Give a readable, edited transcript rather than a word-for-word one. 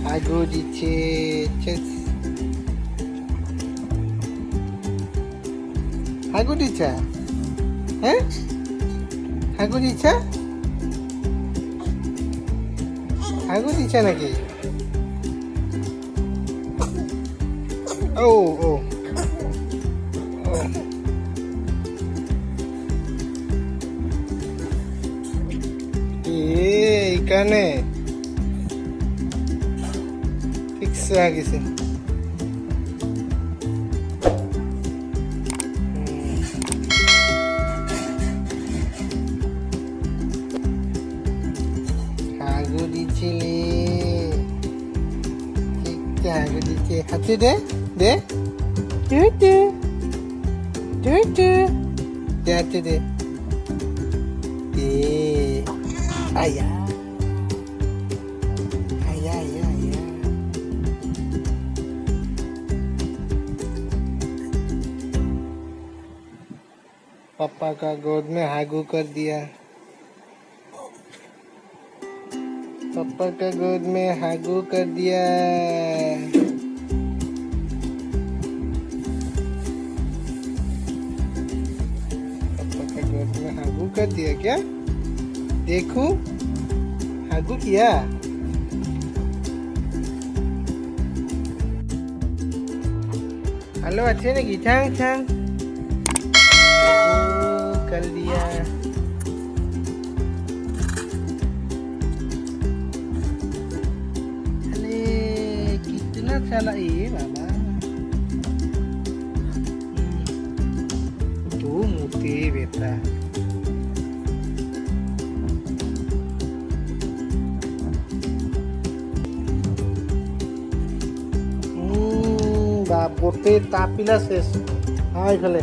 হাগু দিচ্ছে হাগু দিচ্ছে হ্যাঁ হাগু দিচ্ছে হাগু দিচ্ছে নাকি ও ও এইখানে ঠিকছে গেছে হাগু দিচ্ছিলি ঠিক হাগু দিচ্ছে হাতে দে দে টুটু টুটু দে হাতে দে Ayah, ayah, ayah, ayah. पापा का गोद में हागू कर दिया पापा का गोद में हागू कर दिया पापा का गोद में हागू कर दिया क्या देखूं हागू किया हेलो अच्छे ने की छांग छांग हागू कर दिया अरे कितना साला ये बाबा तू मुते बेटा গোটেই তাপিলা শেষ হয় ফেলে